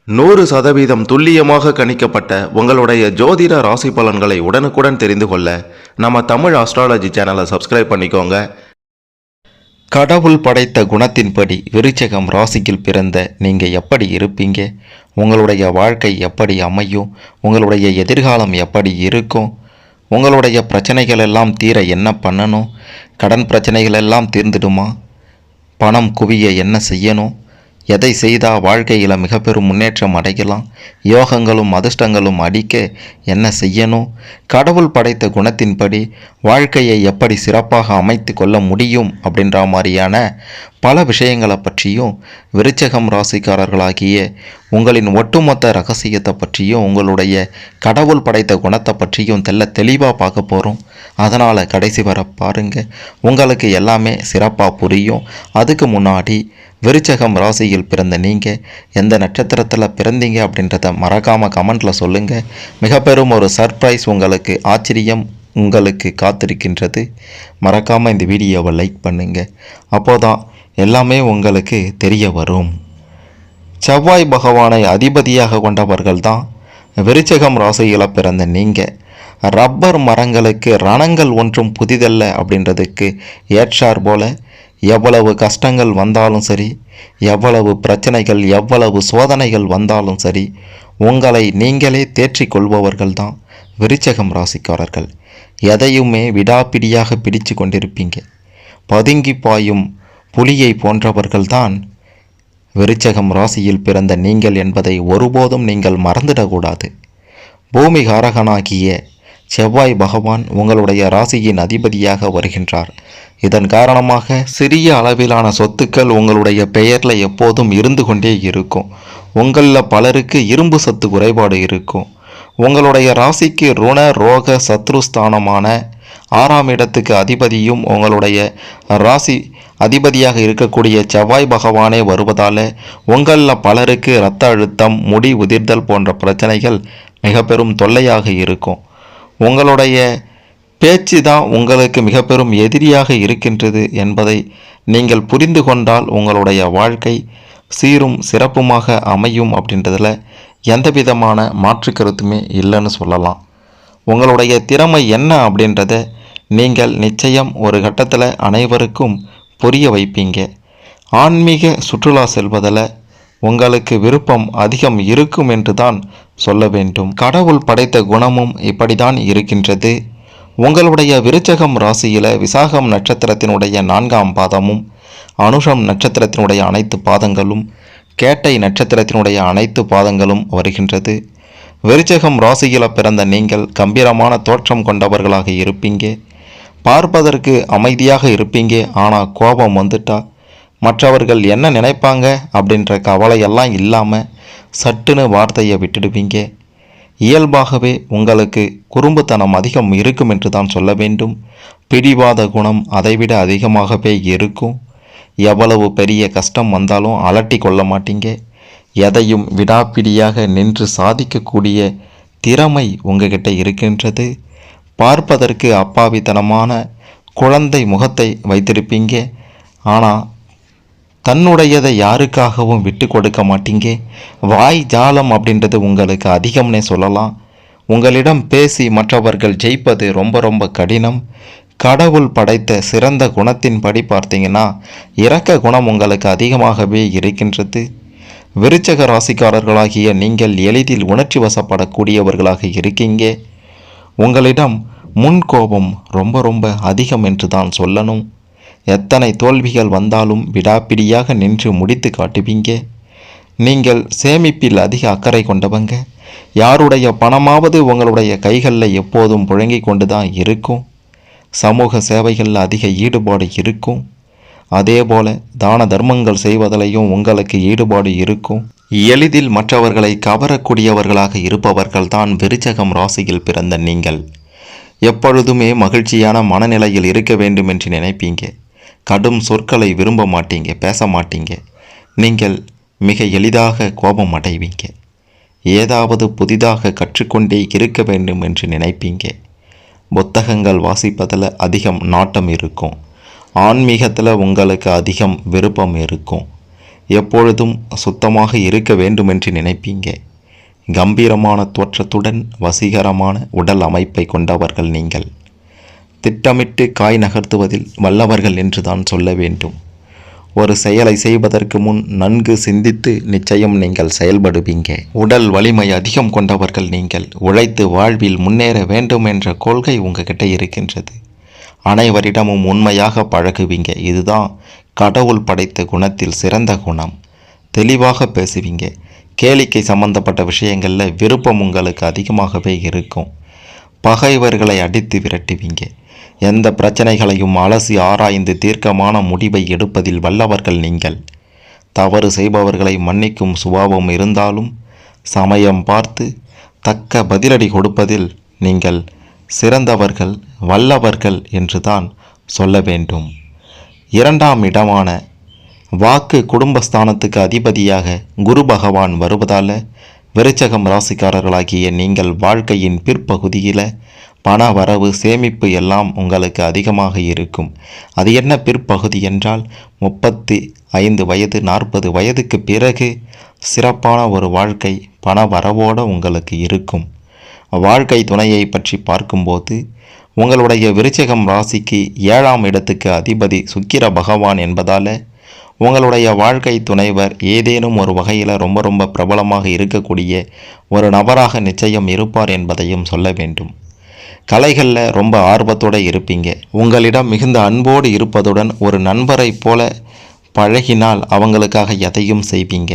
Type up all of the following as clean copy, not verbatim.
100% துல்லியமாக கணிக்கப்பட்ட உங்களுடைய ஜோதிட ராசி பலன்களை உடனுக்குடன் தெரிந்து கொள்ள நம்ம தமிழ் ஆஸ்ட்ராலஜி சேனலை சப்ஸ்கிரைப் பண்ணிக்கோங்க. கடவுள் படைத்த குணத்தின்படி விருச்சகம் ராசியில் பிறந்த நீங்கள் எப்படி இருப்பீங்க? உங்களுடைய வாழ்க்கை எப்படி அமையும்? உங்களுடைய எதிர்காலம் எப்படி இருக்கும்? உங்களுடைய பிரச்சனைகள் எல்லாம் தீர என்ன பண்ணணும்? கடன் பிரச்சனைகள் எல்லாம் தீர்ந்துடுமா? பணம் குவிய என்ன செய்யணும்? எதை செய்தால் வாழ்க்கையில் மிக பெரும் முன்னேற்றம் அடையலாம்? யோகங்களும் அதிர்ஷ்டங்களும் அடிக்க என்ன செய்யணும்? கடவுள் படைத்த குணத்தின்படி வாழ்க்கையை எப்படி சிறப்பாக அமைத்து கொள்ள முடியும் அப்படின்ற மாதிரியான பல விஷயங்களை பற்றியும், விருச்சகம் ராசிக்காரர்களாகிய உங்களின் ஒட்டுமொத்த ரகசியத்தை பற்றியும், உங்களுடைய கடவுள் படைத்த குணத்தை பற்றியும் தெளிவாக பார்க்க போகிறோம். அதனால் கடைசி வர பாருங்கள், உங்களுக்கு எல்லாமே சிறப்பாக புரியும். அதுக்கு முன்னாடி விருச்சகம் ராசியில் பிறந்த நீங்கள் எந்த நட்சத்திரத்தில் பிறந்தீங்க அப்படின்றத மறக்காமல் கமெண்ட்டில் சொல்லுங்கள். மிக பெரும் ஒரு சர்ப்ரைஸ், உங்களுக்கு ஆச்சரியம் உங்களுக்கு காத்திருக்கின்றது. மறக்காமல் இந்த வீடியோவை லைக் பண்ணுங்கள். அப்போதான் எல்லாமே உங்களுக்கு தெரிய வரும். செவ்வாய் பகவானை அதிபதியாக கொண்டவர்கள் தான் விருச்சகம் ராசியில் பிறந்த நீங்கள். ரப்பர் மரங்களுக்கு ரணங்கள் ஒன்றும் புதிதல்ல அப்படின்றதுக்கு ஏற்றார் போல எவ்வளவு கஷ்டங்கள் வந்தாலும் சரி, எவ்வளவு பிரச்சனைகள், எவ்வளவு சோதனைகள் வந்தாலும் சரி, உங்களை நீங்களே தேற்றிக் கொள்பவர்கள் தான் விருச்சகம் ராசிக்காரர்கள். எதையுமே விடாப்பிடியாக பிடிச்சு கொண்டிருப்பீங்க. பதுங்கி பாயும் புலியை போன்றவர்கள்தான் விருச்சகம் ராசியில் பிறந்த நீங்கள் என்பதை ஒருபோதும் நீங்கள் மறந்துடக்கூடாது. பூமி காரகனாகிய செவ்வாய் பகவான் உங்களுடைய ராசியின் அதிபதியாக வருகின்றார். இதன் காரணமாக சிறிய அளவிலான சொத்துக்கள் உங்களுடைய பெயரில் எப்போதும் இருந்து கொண்டே இருக்கும். உங்களில் பலருக்கு இரும்பு சத்து குறைபாடு இருக்கும். உங்களுடைய ராசிக்கு ருண ரோக சத்ருஸ்தானமான 6ஆம் இடத்துக்கு அதிபதியும் உங்களுடைய ராசி அதிபதியாக இருக்கக்கூடிய செவ்வாய் பகவானே வருவதால் உங்களில் பலருக்கு இரத்த அழுத்தம், முடி உதிர்தல் போன்ற பிரச்சனைகள் மிக பெரும் தொல்லையாக இருக்கும். உங்களுடைய பேச்சு தான் உங்களுக்கு மிக பெரும் எதிரியாக இருக்கின்றது என்பதை நீங்கள் புரிந்து கொண்டால் உங்களுடைய வாழ்க்கை சீரும் சிறப்புமாக அமையும் அப்படின்றதில் எந்த விதமான மாற்று கருத்துமே இல்லைன்னு சொல்லலாம். உங்களுடைய திறமை என்ன அப்படின்றத நீங்கள் நிச்சயம் ஒரு கட்டத்தில் அனைவருக்கும் புரிய வைப்பீங்க. ஆன்மீக சுற்றுலா செல்வதில் உங்களுக்கு விருப்பம் அதிகம் இருக்கும் என்று தான் சொல்ல வேண்டும். கடவுள் படைத்த குணமும் இப்படிதான் இருக்கின்றது. உங்களுடைய விருச்சகம் ராசியில் விசாகம் நட்சத்திரத்தினுடைய 4ஆம் பாதமும், அனுஷம் நட்சத்திரத்தினுடைய அனைத்து பாதங்களும், கேட்டை நட்சத்திரத்தினுடைய அனைத்து பாதங்களும் வருகின்றது. விருச்சகம் ராசியில் பிறந்த நீங்கள் கம்பீரமான தோற்றம் கொண்டவர்களாக இருப்பீங்க. பார்ப்பதற்கு அமைதியாக இருப்பீங்க. ஆனால் கோபம் வந்துட்டா மற்றவர்கள் என்ன நினைப்பாங்க அப்படின்ற கவலையெல்லாம் இல்லாமல் சட்டுன்னு வார்த்தையை விட்டுடுவீங்க. இயல்பாகவே உங்களுக்கு குறும்புத்தனம் அதிகம் இருக்கும் என்று தான் சொல்ல வேண்டும். பிடிவாத குணம் அதைவிட அதிகமாகவே இருக்கும். எவ்வளவு பெரிய கஷ்டம் வந்தாலும் அலட்டி கொள்ள மாட்டீங்க. எதையும் விடாப்பிடியாக நின்று சாதிக்கக்கூடிய திறமை உங்ககிட்ட இருக்கின்றது. பார்ப்பதற்கு அப்பாவித்தனமான குழந்தை முகத்தை வைத்திருப்பீங்க. ஆனால் தன்னுடையதை யாருக்காகவும் விட்டு கொடுக்க மாட்டீங்க. வாய் ஜாலம் அப்படின்றது உங்களுக்கு அதிகம்னே சொல்லலாம். உங்களிடம் பேசி மற்றவர்கள் ஜெயிப்பது ரொம்ப ரொம்ப கடினம். கடவுள் படைத்த சிறந்த குணத்தின்படி பார்த்தீங்கன்னா இரக்க குணம் உங்களுக்கு அதிகமாகவே இருக்கின்றது. விருச்சக ராசிக்காரர்களாகிய நீங்கள் எளிதில் உணர்ச்சி வசப்படக்கூடியவர்களாக இருக்கீங்க. உங்களிடம் முன்கோபம் ரொம்ப ரொம்ப அதிகம் என்று தான் சொல்லணும். எத்தனை தோல்விகள் வந்தாலும் விடாப்பிடியாக நின்று முடித்து காட்டுவீங்க. நீங்கள் சேமிப்பில் அதிக அக்கறை கொண்டவங்க. யாருடைய பணமாவது உங்களுடைய கைகளில் எப்போதும் புழங்கி கொண்டு தான் இருக்கும். சமூக சேவைகளில் அதிக ஈடுபாடு இருக்கும். அதே போல தான தர்மங்கள் செய்வதிலையும் உங்களுக்கு ஈடுபாடு இருக்கும். எளிதில் மற்றவர்களை கவரக்கூடியவர்களாக இருப்பவர்கள் தான் விருச்சகம் ராசியில் பிறந்த நீங்கள். எப்பொழுதுமே மகிழ்ச்சியான மனநிலையில் இருக்க வேண்டும் என்று நினைப்பீங்க. கடும் சொற்களை விரும்ப மாட்டீங்க, பேச மாட்டீங்க. நீங்கள் மிக எளிதாக கோபம் அடைவீங்க. ஏதாவது புதிதாக கற்றுக்கொண்டே இருக்க வேண்டும் என்று நினைப்பீங்க. புத்தகங்கள் வாசிப்பதில் அதிகம் நாட்டம் இருக்கும். ஆன்மீகத்தில் உங்களுக்கு அதிகம் விருப்பம் இருக்கும். எப்பொழுதும் சுத்தமாக இருக்க வேண்டுமென்று நினைப்பீங்க. கம்பீரமான தோற்றத்துடன் வசீகரமான உடல் அமைப்பை கொண்டவர்கள் நீங்கள். திட்டமிட்டு காய் நகர்த்துவதில் வல்லவர்கள் என்றுதான் சொல்ல வேண்டும். ஒரு செயலை செய்வதற்கு முன் நன்கு சிந்தித்து நிச்சயம் நீங்கள் செயல்படுவீங்க. உடல் வலிமை அதிகம் கொண்டவர்கள் நீங்கள். உழைத்து வாழ்வில் முன்னேற வேண்டும் என்ற கொள்கை உங்ககிட்ட இருக்கின்றது. அனைவரிடமும் உண்மையாக பழகுவீங்க. இதுதான் கடவுள் படைத்த குணத்தில் சிறந்த குணம். தெளிவாக பேசுவீங்க. கேளிக்கை சம்பந்தப்பட்ட விஷயங்களில் விருப்பம் உங்களுக்கு அதிகமாகவே இருக்கும். பகைவர்களை அடித்து விரட்டுவீங்க. எந்த பிரச்சனைகளையும் அலசி ஆராய்ந்து தீர்க்கமான முடிவை எடுப்பதில் வல்லவர்கள் நீங்கள். தவறு செய்பவர்களை மன்னிக்கும் சுபாவம் இருந்தாலும் சமயம் பார்த்து தக்க பதிலடி கொடுப்பதில் நீங்கள் சிறந்தவர்கள், வல்லவர்கள் என்றுதான் சொல்ல வேண்டும். 2ஆம் இடமான வாக்கு குடும்பஸ்தானத்துக்கு அதிபதியாக குரு பகவான் வருவதால் விருச்சகம் ராசிக்காரர்களாகிய நீங்கள் வாழ்க்கையின் பிற்பகுதியில் பண வரவு, சேமிப்பு எல்லாம் உங்களுக்கு அதிகமாக இருக்கும். அது என்ன பிற்பகுதி என்றால் 35 வயது 40 வயதுக்கு பிறகு சிறப்பான ஒரு வாழ்க்கை பண வரவோடு உங்களுக்கு இருக்கும். வாழ்க்கை துணையை பற்றி பார்க்கும்போது உங்களுடைய விருச்சிகம் ராசிக்கு 7ஆம் இடத்துக்கு அதிபதி சுக்கிர பகவான் என்பதால் உங்களுடைய வாழ்க்கை துணைவர் ஏதேனும் ஒரு வகையில் ரொம்ப பிரபலமாக இருக்கக்கூடிய ஒரு நபராக நிச்சயம் இருப்பார் என்பதையும் சொல்ல வேண்டும். கலைகளில் ரொம்ப ஆர்வத்தோடு இருப்பீங்க. உங்களிடம் மிகுந்த அன்போடு இருப்பதுடன் ஒரு நண்பரைப் போல பழகினால் அவங்களுக்காக எதையும் செய்வீங்க.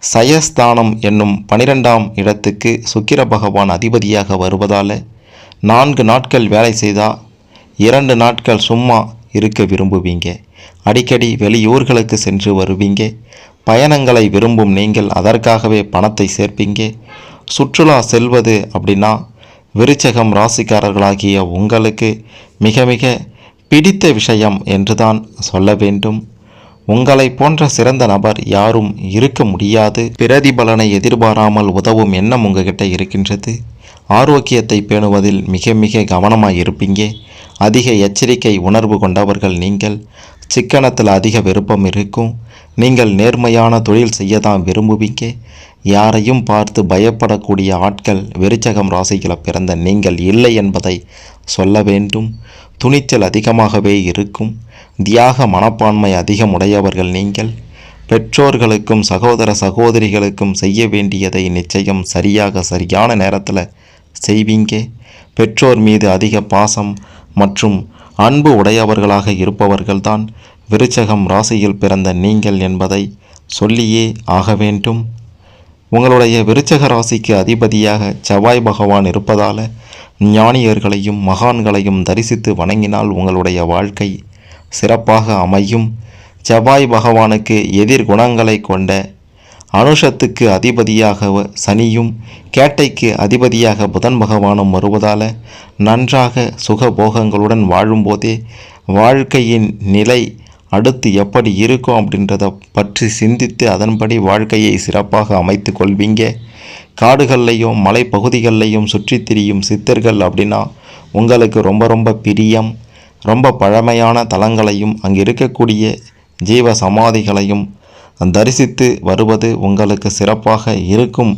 சயஸ்தானம் என்னும் 12ஆம் இடத்துக்கு சுக்கிர பகவான் அதிபதியாக வருவதால் 4 நாட்கள் வேலை செய்தால் 2 நாட்கள் சும்மா இருக்க விரும்புவீங்க. அடிக்கடி வெளியூர்களுக்கு சென்று வருவீங்க. பயணங்களை விரும்பும் நீங்கள் அதற்காகவே பணத்தை சேர்ப்பீங்க. சுற்றுலா செல்வது அப்படின்னா விருச்சகம் ராசிக்காரர்களாகிய உங்களுக்கு மிக மிக பிடித்த விஷயம் என்றுதான் சொல்ல வேண்டும். உங்களை போன்ற சிறந்த நபர் யாரும் இருக்க முடியாது. பிரதிபலனை எதிர்பாராமல் உதவும் எண்ணம் உங்ககிட்ட இருக்கின்றது. ஆரோக்கியத்தை பேணுவதில் மிக மிக கவனமாக இருப்பீங்க. அதிக எச்சரிக்கை உணர்வு கொண்டவர்கள் நீங்கள். சிக்கனத்தில் அதிக விருப்பம் இருக்கும். நீங்கள் நேர்மையான தொழில் செய்ய தான் விரும்புவீங்க. யாரையும் பார்த்து பயப்படக்கூடிய ஆட்கள் விருச்சகம் ராசியில் பிறந்த நீங்கள் இல்லை என்பதை சொல்ல வேண்டும். துணிச்சல் அதிகமாகவே இருக்கும். தியாக மனப்பான்மை அதிகம் உடையவர்கள் நீங்கள். பெற்றோர்களுக்கும் சகோதர சகோதரிகளுக்கும் செய்ய வேண்டியதை நிச்சயம் சரியான நேரத்தில் செய்வீங்க. பெற்றோர் மீது அதிக பாசம் மற்றும் அன்பு உடையவர்களாக இருப்பவர்கள்தான் விருச்சகம் ராசியில் பிறந்த நீங்கள் என்பதை சொல்லியே ஆக வேண்டும். உங்களுடைய விருச்சக ராசிக்கு அதிபதியாக செவ்வாய் பகவான் இருப்பதால் ஞானியர்களையும் மகான்களையும் தரிசித்து வணங்கினால் உங்களுடைய வாழ்க்கை சிறப்பாக அமையும். செவ்வாய் பகவானுக்கு எதிர் குணங்களை கொண்ட அனுஷத்துக்கு அதிபதியாக சனியும் கேட்டைக்கு அதிபதியாக புதன் பகவானும் வருவதால் நன்றாக சுகபோகங்களுடன் வாழும்போதே வாழ்க்கையின் நிலை அடுத்து எப்படி இருக்கும் அப்படின்றத பற்றி சிந்தித்து அதன்படி வாழ்க்கையை சிறப்பாக அமைத்து கொள்வீங்க. காடுகள்லையும் மலைப்பகுதிகள்லையும் சுற்றி திரியும் சித்தர்கள் அப்படின்னா உங்களுக்கு ரொம்ப பிரியம். ரொம்ப பழமையான தலங்களையும் அங்கே இருக்கக்கூடிய ஜீவ சமாதிகளையும் தரிசித்து வருவது உங்களுக்கு சிறப்பாக இருக்கும்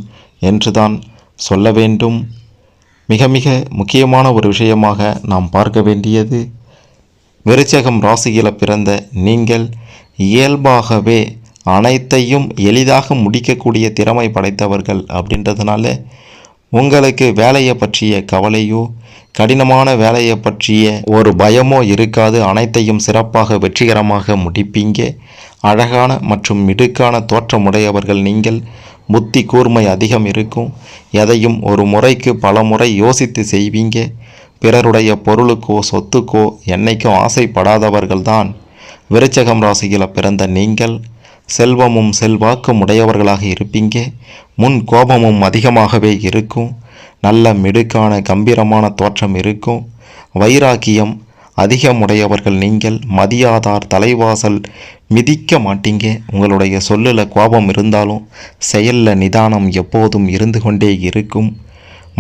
என்றுதான் சொல்ல வேண்டும். மிக மிக முக்கியமான ஒரு விஷயமாக நாம் பார்க்க வேண்டியது, விருச்சகம் ராசியில் பிறந்த நீங்கள் இயல்பாகவே அனைத்தையும் எளிதாக முடிக்கக்கூடிய திறமை படைத்தவர்கள் அப்படின்றதுனால உங்களுக்கு வேலையை பற்றிய கவலையோ கடினமான வேலையை பற்றிய ஒரு பயமோ இருக்காது. அனைத்தையும் சிறப்பாக வெற்றிகரமாக முடிப்பீங்க. அழகான மற்றும் மிடுக்கான தோற்றமுடையவர்கள் நீங்கள். புத்தி கூர்மை அதிகம் இருக்கும். எதையும் ஒரு முறைக்கு பல முறை யோசித்து செய்வீங்க. பிறருடைய பொருளுக்கோ சொத்துக்கோ என்னைக்கும் ஆசைப்படாதவர்கள்தான் விருச்சகம் ராசியில் பிறந்த நீங்கள். செல்வமும் செல்வாக்கும் உடையவர்களாக இருப்பீங்க. முன் கோபமும் அதிகமாகவே இருக்கும். நல்ல மிடுக்கான கம்பீரமான தோற்றம் இருக்கும். வைராக்கியம் அதிகமுடையவர்கள் நீங்கள். மதியாதார் தலைவாசல் மிதிக்க மாட்டீங்க. உங்களுடைய சொல்லில் கோபம் இருந்தாலும் செயலில் நிதானம் எப்போதும் இருந்து கொண்டே இருக்கும்.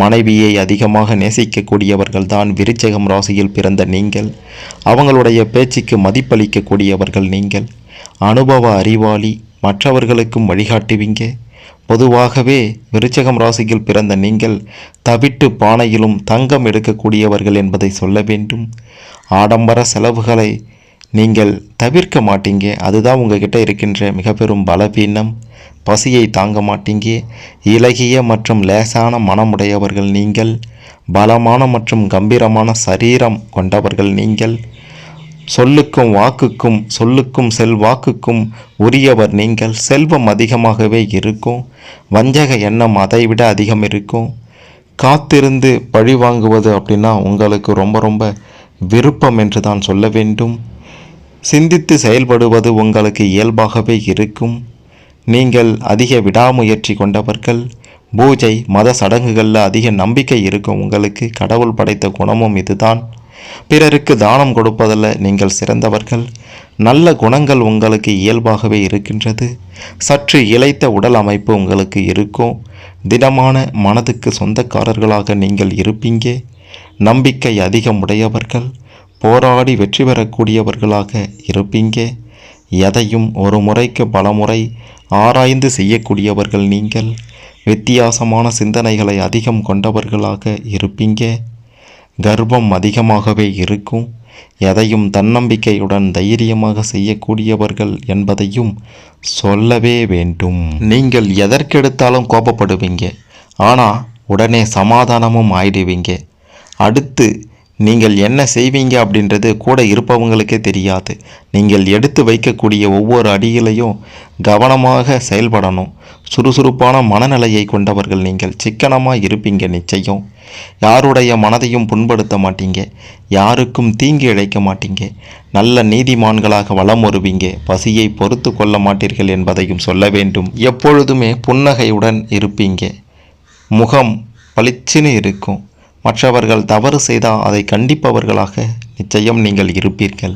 மனைவியை அதிகமாக நேசிக்கக்கூடியவர்கள் தான் விருச்சகம் ராசியில் பிறந்த நீங்கள். அவங்களுடைய பேச்சுக்கு மதிப்பளிக்கக்கூடியவர்கள் நீங்கள். அனுபவ அறிவாளி, மற்றவர்களுக்கும் வழிகாட்டுவீங்க. பொதுவாகவே விருச்சகம் ராசியில் பிறந்த நீங்கள் தவிட்டு பானையிலும் தங்கம் எடுக்கக்கூடியவர்கள் என்பதை சொல்ல வேண்டும். ஆடம்பர செலவுகளை நீங்கள் தவிர்க்க மாட்டீங்க. அதுதான் உங்ககிட்ட இருக்கின்ற மிக பெரும் பலவீனம். பசியை தாங்க மாட்டீங்க. இலகிய மற்றும் லேசான மனமுடையவர்கள் நீங்கள். பலமான மற்றும் கம்பீரமான சரீரம் கொண்டவர்கள் நீங்கள். சொல்லுக்கும் வாக்குக்கும் சொல்லுக்கும் செல்வாக்குக்கும் உரியவர் நீங்கள். செல்வம் அதிகமாகவே இருக்கும். வஞ்சக எண்ணம் அதைவிட அதிகம் இருக்கும். காத்திருந்து பழி வாங்குவது அப்படின்னா உங்களுக்கு ரொம்ப விருப்பம் என்று தான் சொல்ல வேண்டும். சிந்தித்து செயல்படுவது உங்களுக்கு இயல்பாகவே இருக்கும். நீங்கள் அதிக விடாமுயற்சி கொண்டவர்கள். பூஜை மத சடங்குகளில் அதிக நம்பிக்கை இருக்கும் உங்களுக்கு. கடவுள் படைத்த குணமும் இதுதான். பிறருக்கு தானம் கொடுப்பதில் நீங்கள் சிறந்தவர்கள். நல்ல குணங்கள் உங்களுக்கு இயல்பாகவே இருக்கின்றது. சற்று இளைத்த உடல் அமைப்பு உங்களுக்கு இருக்கும். திடமான மனதுக்கு சொந்தக்காரர்களாக நீங்கள் இருப்பீங்க. நம்பிக்கை அதிகம் உடையவர்கள். போராடி வெற்றி பெறக்கூடியவர்களாக இருப்பீங்க. எதையும் ஒரு முறைக்கு பலமுறை ஆராய்ந்து செய்யக்கூடியவர்கள் நீங்கள். வித்தியாசமான சிந்தனைகளை அதிகம் கொண்டவர்களாக இருப்பீங்க. கர்வம் அதிகமாகவே இருக்கும். எதையும் தன்னம்பிக்கையுடன் தைரியமாக செய்யக்கூடியவர்கள் என்பதையும் சொல்லவே வேண்டும். நீங்கள் எதற்கெடுத்தாலும் கோபப்படுவீங்க. ஆனால் உடனே சமாதானமும் ஆயிடுவீங்க. அடுத்து நீங்கள் என்ன செய்வீங்க அப்படின்றது கூட இருப்பவங்களுக்கே தெரியாது. நீங்கள் எடுத்து வைக்கக்கூடிய ஒவ்வொரு அடியிலையும் கவனமாக செயல்படணும். சுறுசுறுப்பான மனநிலையை கொண்டவர்கள் நீங்கள். சிக்கனமாக இருப்பீங்க நிச்சயம். யாருடைய மனதையும் புண்படுத்த மாட்டீங்க. யாருக்கும் தீங்கு இழைக்க மாட்டீங்க. நல்ல நீதிமான்களாக வலம் வருவீங்க. பசியை பொறுத்து கொள்ள மாட்டீர்கள் என்பதையும் சொல்ல வேண்டும். எப்பொழுதுமே புன்னகையுடன் இருப்பீங்க. முகம் பளிச்சுன்னு இருக்கும். மற்றவர்கள் தவறு செய்தால் அதை கண்டிப்பவர்களாக நிச்சயம் நீங்கள் இருப்பீர்கள்.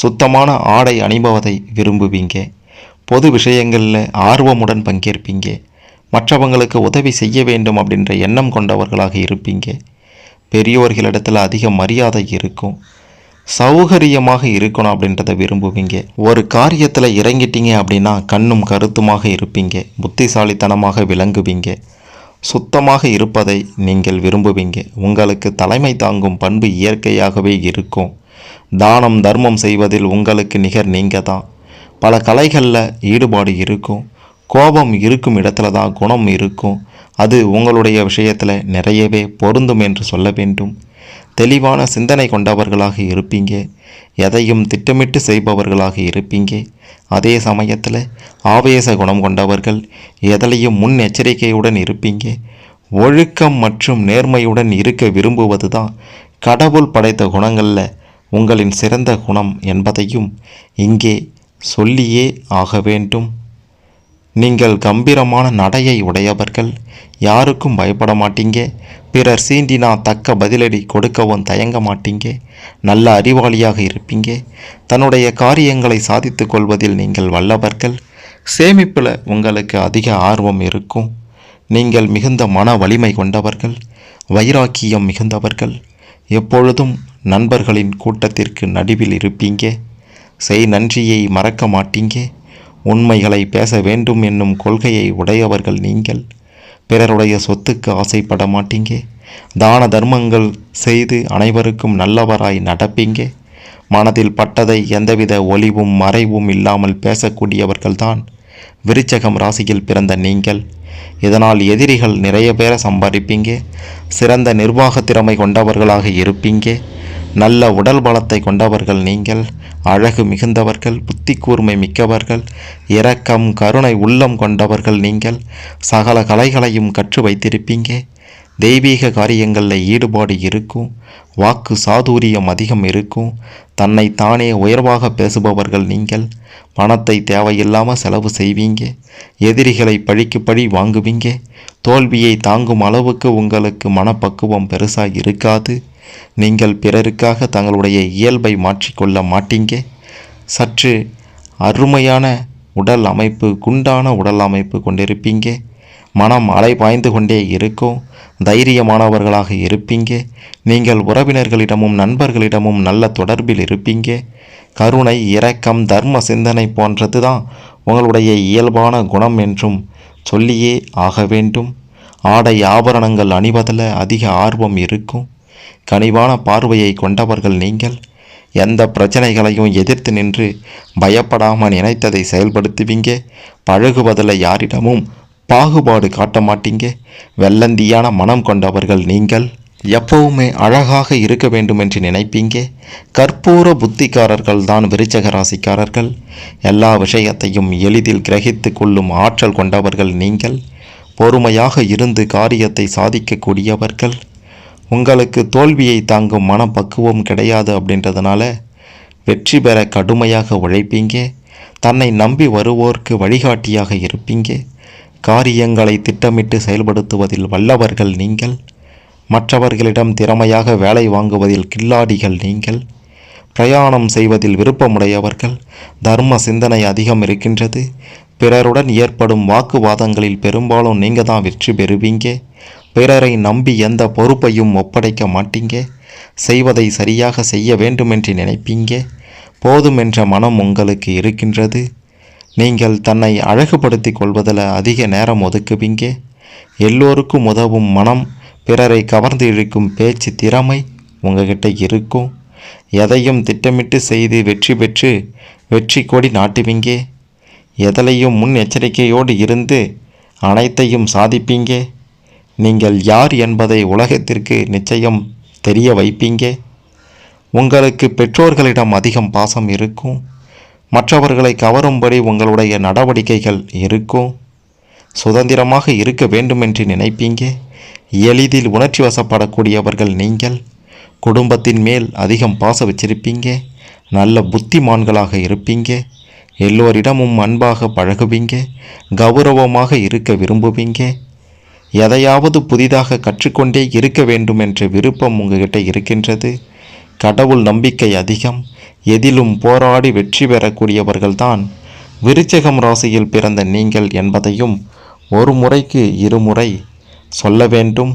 சுத்தமான ஆடை அணிபவதை விரும்புவீங்க. பொது விஷயங்களில் ஆர்வமுடன் பங்கேற்பீங்க. மற்றவங்களுக்கு உதவி செய்ய வேண்டும் அப்படின்ற எண்ணம் கொண்டவர்களாக இருப்பீங்க. பெரியோர்களிடத்தில் அதிக மரியாதை இருக்கும். சௌகரியமாக இருக்கணும் அப்படின்றத விரும்புவீங்க. ஒரு காரியத்தில் இறங்கிட்டீங்க அப்படின்னா கண்ணும் கருத்துமாக இருப்பீங்க. புத்திசாலித்தனமாக விளங்குவீங்க. சுத்தமாக இருப்பதை நீங்கள் விரும்புவீங்க. உங்களுக்கு தலைமை தாங்கும் பண்பு இயற்கையாகவே இருக்கும். தானம் தர்மம் செய்வதில் உங்களுக்கு நிகர் நீங்கள் தான். பல கலைகளில் ஈடுபாடு இருக்கும். கோபம் இருக்கும் இடத்துல தான் குணம் இருக்கும். அது உங்களுடைய விஷயத்தில் நிறையவே பொருந்தும் என்று சொல்ல வேண்டும். தெளிவான சிந்தனை கொண்டவர்களாக இருப்பீங்க. எதையும் திட்டமிட்டு செய்பவர்களாக இருப்பீங்க. அதே சமயத்தில் ஆவேச குணம் கொண்டவர்கள். எதிலையும் முன் எச்சரிக்கையுடன் இருப்பீங்க. ஒழுக்கம் மற்றும் நேர்மையுடன் இருக்க விரும்புவது தான் கடவுள் படைத்த குணங்களில் உங்களின் சிறந்த குணம் என்பதையும் இங்கே சொல்லியே ஆக வேண்டும். நீங்கள் கம்பீரமான நடையை உடையவர்கள். யாருக்கும் பயப்பட மாட்டீங்க. பிறர் சீண்டினா தக்க பதிலடி கொடுக்கவும் தயங்க மாட்டீங்க. நல்ல அறிவாளியாக இருப்பீங்க. தன்னுடைய காரியங்களை சாதித்து கொள்வதில் நீங்கள் வல்லவர்கள். சேமிப்பில் உங்களுக்கு அதிக ஆர்வம் இருக்கும். நீங்கள் மிகுந்த மன வலிமை கொண்டவர்கள். வைராக்கியம் மிகுந்தவர்கள். எப்பொழுதும் நண்பர்களின் கூட்டத்திற்கு நடுவில் இருப்பீங்க. செய் நன்றியை மறக்க மாட்டீங்க. உண்மைகளை பேச வேண்டும் என்னும் கொள்கையை உடையவர்கள் நீங்கள். பிறருடைய சொத்துக்கு ஆசைப்பட மாட்டீங்க. தான தர்மங்கள் செய்து அனைவருக்கும் நல்லவராய் நடப்பீங்க. மனதில் பட்டதை எந்தவித ஒளிவும் மறைவும் இல்லாமல் பேசக்கூடியவர்கள்தான் விருச்சகம் ராசியில் பிறந்த நீங்கள். இதனால் எதிரிகள் நிறைய பேரை சம்பாதிப்பீங்க. சிறந்த நிர்வாக திறமை கொண்டவர்களாக இருப்பீங்க. நல்ல உடல் பலத்தை கொண்டவர்கள் நீங்கள். அழகு மிகுந்தவர்கள். புத்தி கூர்மை மிக்கவர்கள். இரக்கம் கருணை உள்ளம் கொண்டவர்கள் நீங்கள். சகல கலைகளையும் கற்று வைத்திருப்பீங்க. தெய்வீக காரியங்களில் ஈடுபாடு இருக்கும். வாக்கு சாதுரியம் அதிகம் இருக்கும். தன்னை தானே உயர்வாக பேசுபவர்கள் நீங்கள். பணத்தை தேவையில்லாமல் செலவு செய்வீங்க. எதிரிகளை பழிக்கு பழி வாங்குவீங்க. தோல்வியை தாங்கும் அளவுக்கு உங்களுக்கு மனப்பக்குவம் பெருசாக இருக்காது. நீங்கள் பிறருக்காக தங்களுடைய இயல்பை மாற்றிக்கொள்ள மாட்டீங்க. சற்று அருமையான உடல் அமைப்பு, குண்டான உடல் அமைப்பு கொண்டிருப்பீங்க. மனம் அலை பாய்ந்து கொண்டே இருக்கும். தைரியமானவர்களாக இருப்பீங்க. நீங்கள் உறவினர்களிடமும் நண்பர்களிடமும் நல்ல தொடர்பில் இருப்பீங்க. கருணை இரக்கம் தர்ம சிந்தனை போன்றது தான் உங்களுடைய இயல்பான குணம் என்றும் சொல்லியே ஆக வேண்டும். ஆடை ஆபரணங்கள் அணிவதில் அதிக ஆர்வம் இருக்கும். கனிவான பார்வையை கொண்டவர்கள் நீங்கள். எந்த பிரச்சனைகளையும் எதிர்த்து நின்று பயப்படாமல் நினைத்ததை செயல்படுத்துவீங்க. பழகுவதில் யாரிடமும் பாகுபாடு காட்ட மாட்டீங்க. வெள்ளந்தியான மனம் கொண்டவர்கள் நீங்கள். எப்பவுமே அழகாக இருக்க வேண்டும் என்று நினைப்பீங்க. கற்பூர புத்திக்காரர்கள் தான் விருச்சக ராசிக்காரர்கள். எல்லா விஷயத்தையும் எளிதில் கிரகித்து கொள்ளும் ஆற்றல் கொண்டவர்கள் நீங்கள். பொறுமையாக இருந்து காரியத்தை சாதிக்கக்கூடியவர்கள். உங்களுக்கு தோல்வியை தாங்கும் மனப்பக்குவம் கிடையாது. அப்படின்றதுனால வெற்றி பெற கடுமையாக உழைப்பீங்க. தன்னை நம்பி வருவோர்க்கு வழிகாட்டியாக இருப்பீங்க. காரியங்களை திட்டமிட்டு செயல்படுத்துவதில் வல்லவர்கள் நீங்கள். மற்றவர்களிடம் திறமையாக வேலை வாங்குவதில் கில்லாடிகள் நீங்கள். பிரயாணம் செய்வதில் விருப்பமுடையவர்கள். தர்ம சிந்தனை அதிகம் இருக்கின்றது. பிறருடன் ஏற்படும் வாக்குவாதங்களில் பெரும்பாலும் நீங்கள் தான் வெற்றி பெறுவீங்க. பிறரை நம்பி எந்த பொறுப்பையும் ஒப்படைக்க மாட்டீங்க. செய்வதை சரியாக செய்ய வேண்டுமென்று நினைப்பீங்க. போதும் என்ற மனம் உங்களுக்கு இருக்கின்றது. நீங்கள் தன்னை அழகுபடுத்தி கொள்வதில் அதிக நேரம் ஒதுக்குவீங்க. எல்லோருக்கும் உதவும் மனம், பிறரை கவர்ந்து இழுக்கும் பேச்சு திறமை உங்ககிட்ட இருக்கும். எதையும் திட்டமிட்டு செய்து வெற்றி பெற்று வெற்றி கொடி நாட்டுவீங்க. எதிலையும் முன் எச்சரிக்கையோடு இருந்து அனைத்தையும் சாதிப்பீங்க. நீங்கள் யார் என்பதை உலகத்திற்கு நிச்சயம் தெரிய வைப்பீங்க. உங்களுக்கு பெற்றோர்களிடம் அதிகம் பாசம் இருக்கும். மற்றவர்களை கவரும்படி உங்களுடைய நடவடிக்கைகள் இருக்கும். சுதந்திரமாக இருக்க வேண்டுமென்று நினைப்பீங்க. எளிதில் உணர்ச்சி வசப்படக்கூடியவர்கள் நீங்கள். குடும்பத்தின் மேல் அதிகம் பாசம் வச்சிருப்பீங்க. நல்ல புத்திமான்களாக இருப்பீங்க. எல்லோரிடமும் அன்பாக பழகுவீங்க. கௌரவமாக இருக்க விரும்புவீங்க. எதையாவது புதிதாக கற்றுக்கொண்டே இருக்க வேண்டும் என்ற விருப்பம் உங்ககிட்ட இருக்கின்றது. கடவுள் நம்பிக்கை அதிகம். எதிலும் போராடி வெற்றி பெறக்கூடியவர்கள்தான் விருச்சிகம் ராசியில் பிறந்த நீங்கள் என்பதையும் ஒரு முறைக்கு இருமுறை சொல்ல வேண்டும்.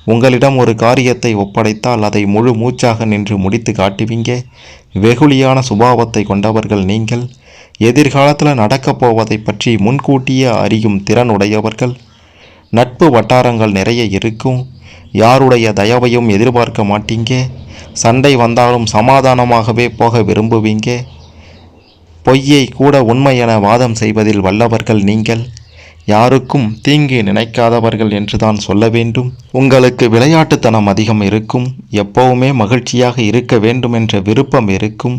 உங்களிடம் ஒரு காரியத்தை ஒப்படைத்தால் அதை முழு மூச்சாக நின்று முடித்து காட்டுவீங்க. வெகுளியான சுபாவத்தை கொண்டவர்கள் நீங்கள். எதிர்காலத்தில் நடக்கப் போவதை பற்றி முன்கூட்டியே அறியும் திறன் உடையவர்கள். நட்பு வட்டாரங்கள் நிறைய இருக்கும். யாருடைய தயவையும் எதிர்பார்க்க மாட்டீங்க. சண்டை வந்தாலும் சமாதானமாகவே போக விரும்புவீங்க. பொய்யை கூட உண்மை என வாதம் செய்வதில் வல்லவர்கள் நீங்கள். யாருக்கும் தீங்கு நினைக்காதவர்கள் என்றுதான் சொல்ல வேண்டும். உங்களுக்கு விளையாட்டுத்தனம் அதிகம் இருக்கும். எப்பவுமே மகிழ்ச்சியாக இருக்க வேண்டும் என்ற விருப்பம் இருக்கும்.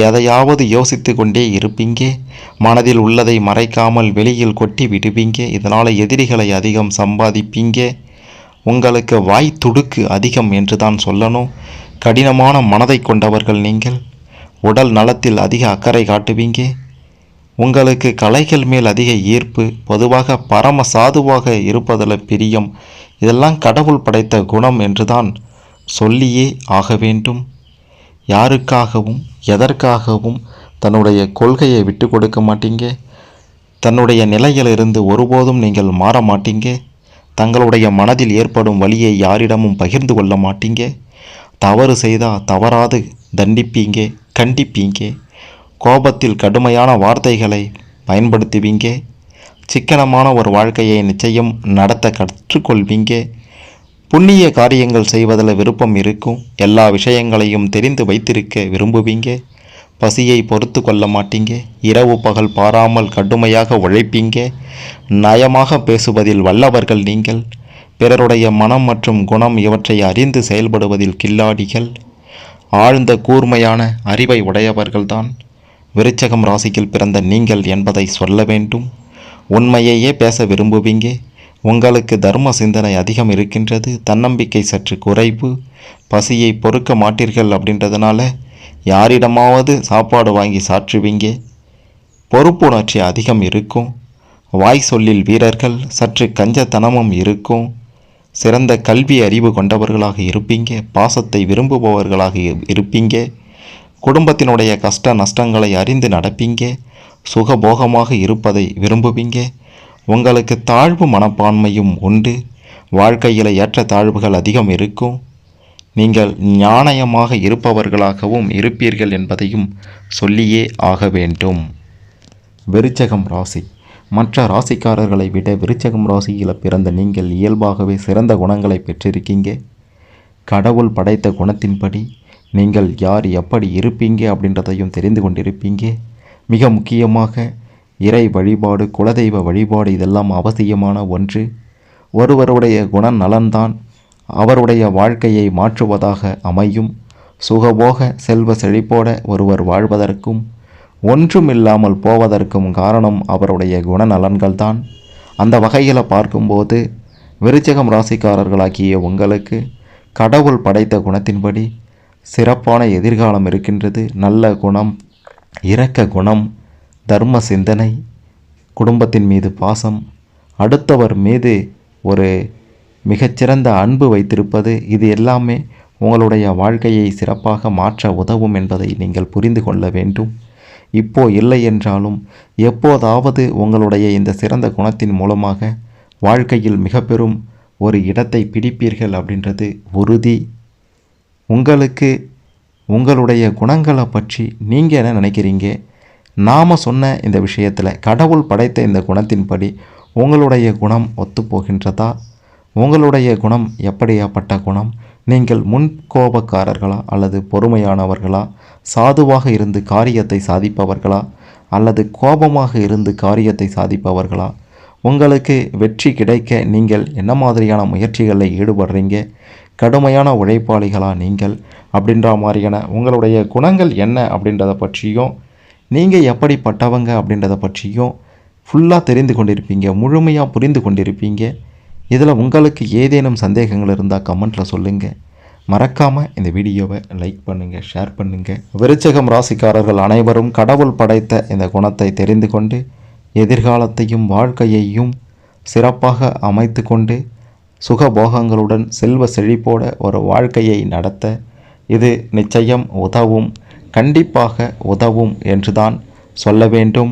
எதையாவது யோசித்து கொண்டே இருப்பீங்க. மனதில் உள்ளதை மறைக்காமல் வெளியில் கொட்டி விடுவீங்க. இதனால் எதிரிகளை அதிகம் சம்பாதிப்பீங்க. உங்களுக்கு வாய் துடுக்கு அதிகம் என்று தான் சொல்லணும். கடினமான மனதை கொண்டவர்கள் நீங்கள். உடல் நலத்தில் அதிக அக்கறை காட்டுவீங்க. உங்களுக்கு கலைகள் மேல் அதிக ஈர்ப்பு. பொதுவாக பரம சாதுவாக இருப்பதில் பிரியம். இதெல்லாம் கடவுள் படைத்த குணம் என்றுதான் சொல்லியே ஆக வேண்டும். யாருக்காகவும் எதற்காகவும் தன்னுடைய கொள்கையை விட்டு கொடுக்க மாட்டீங்க. தன்னுடைய நிலையிலிருந்து ஒருபோதும் நீங்கள் மாற மாட்டீங்க. தங்களுடைய மனதில் ஏற்படும் வலியை யாரிடமும் பகிர்ந்து கொள்ள மாட்டீங்க. தவறு செய்தால் தவறாது தண்டிப்பீங்க, கண்டிப்பீங்க. கோபத்தில் கடுமையான வார்த்தைகளை பயன்படுத்துவீங்க. சிக்கனமான ஒரு வாழ்க்கையை நிச்சயம் நடத்த கற்றுக்கொள்வீங்க. புண்ணிய காரியங்கள் செய்வதில் விருப்பம் இருக்கும். எல்லா விஷயங்களையும் தெரிந்து வைத்திருக்க விரும்புவீங்க. பசியை பொறுத்து கொள்ள மாட்டீங்க. இரவு பகல் பாராமல் கடுமையாக உழைப்பீங்க. நயமாக பேசுவதில் வல்லவர்கள் நீங்கள். பிறருடைய மனம் மற்றும் குணம் இவற்றை அறிந்து செயல்படுவதில் கில்லாடிகள். ஆழ்ந்த கூர்மையான அறிவை உடையவர்கள்தான் விருச்சிகம் ராசியில் பிறந்த நீங்கள் என்பதை சொல்ல வேண்டும். உண்மையையே பேச விரும்புவீங்க. உங்களுக்கு தர்ம சிந்தனை அதிகம் இருக்கின்றது. தன்னம்பிக்கை சற்று குறைவு. பசியை பொறுக்க மாட்டீர்கள். அப்படின்றதுனால யாரிடமாவது சாப்பாடு வாங்கி சாற்றுவீங்க. பொறுப்புணர்ச்சி அதிகம் இருக்கும். வாய் சொல்லில் வீரர்கள். சற்று கஞ்சத்தனமும் இருக்கும். சிறந்த கல்வி அறிவு கொண்டவர்களாக இருப்பீங்க. பாசத்தை விரும்புபவர்களாக இருப்பீங்க. குடும்பத்தினுடைய கஷ்ட நஷ்டங்களை அறிந்து நடப்பீங்க. சுகபோகமாக இருப்பதை விரும்புவீங்க. உங்களுக்கு தாழ்வு மனப்பான்மையும் உண்டு. வாழ்க்கையில் ஏற்ற தாழ்வுகள் அதிகம் இருக்கும். நீங்கள் ஞானயமாக இருப்பவர்களாகவும் இருப்பீர்கள் என்பதையும் சொல்லியே ஆக வேண்டும். விருச்சகம் ராசி. மற்ற ராசிக்காரர்களை விட விருச்சகம் ராசியில் பிறந்த நீங்கள் இயல்பாகவே சிறந்த குணங்களை பெற்றிருக்கீங்க. கடவுள் படைத்த குணத்தின்படி நீங்கள் யார் எப்படி இருப்பீங்க அப்படின்றதையும் தெரிந்து கொண்டிருப்பீங்க. மிக முக்கியமாக இறை வழிபாடு, குலதெய்வ வழிபாடு இதெல்லாம் அவசியமான ஒன்று. ஒருவருடைய குணநலன்தான் அவருடைய வாழ்க்கையை மாற்றுவதாக அமையும். சுகபோக செல்வ செழிப்போட ஒருவர் வாழ்வதற்கும் ஒன்றுமில்லாமல் போவதற்கும் காரணம் அவருடைய குணநலன்கள்தான். அந்த வகையில் பார்க்கும்போது விருச்சிகம் ராசிக்காரர்களாகிய உங்களுக்கு கடவுள் படைத்த குணத்தின்படி சிறப்பான எதிர்காலம் இருக்கின்றது. நல்ல குணம், இரக்க குணம், தர்ம சிந்தனை, குடும்பத்தின் மீது பாசம், அடுத்தவர் மீது ஒரு மிகச்சிறந்த அன்பு வைத்திருப்பது, இது எல்லாமே உங்களுடைய வாழ்க்கையை சிறப்பாக மாற்ற உதவும் என்பதை நீங்கள் புரிந்து கொள்ள வேண்டும். இப்போ இல்லை என்றாலும் எப்போதாவது உங்களுடைய இந்த சிறந்த குணத்தின் மூலமாக வாழ்க்கையில் மிக பெரும் ஒரு இடத்தை பிடிப்பீர்கள் அப்படின்றது உறுதி. உங்களுக்கு உங்களுடைய குணங்களை பற்றி நீங்கள் என்ன நினைக்கிறீங்க? நாம் சொன்ன இந்த விஷயத்தில் கடவுள் படைத்த இந்த குணத்தின்படி உங்களுடைய குணம் ஒத்துப்போகின்றதா? உங்களுடைய குணம் எப்படியாப்பட்ட குணம்? நீங்கள் முன்கோபக்காரர்களா அல்லது பொறுமையானவர்களா? சாதுவாக இருந்து காரியத்தை சாதிப்பவர்களா அல்லது கோபமாக இருந்து காரியத்தை சாதிப்பவர்களா? உங்களுக்கு வெற்றி கிடைக்க நீங்கள் என்ன மாதிரியான முயற்சிகளில் ஈடுபடுறீங்க? கடுமையான உழைப்பாளிகளா நீங்கள் அப்படின்ற மாதிரியான உங்களுடைய குணங்கள் என்ன அப்படின்றத பற்றியும் நீங்கள் எப்படிப்பட்டவங்க அப்படின்றத பற்றியும் ஃபுல்லாக தெரிந்து கொண்டிருப்பீங்க, முழுமையாக புரிந்து கொண்டிருப்பீங்க. இதில் உங்களுக்கு ஏதேனும் சந்தேகங்கள் இருந்தால் கமெண்ட்டில் சொல்லுங்கள். மறக்காமல் இந்த வீடியோவை லைக் பண்ணுங்கள், ஷேர் பண்ணுங்கள். விருச்சிகம் ராசிக்காரர்கள் அனைவரும் கடவுள் படைத்த இந்த குணத்தை தெரிந்து கொண்டு எதிர்காலத்தையும் வாழ்க்கையையும் சிறப்பாக அமைத்து கொண்டு சுகபோகங்களுடன் செல்வ செழிப்போட ஒரு வாழ்க்கையை நடத்த இது நிச்சயம் உதவும், கண்டிப்பாக உதவும் என்றுதான் சொல்ல வேண்டும்.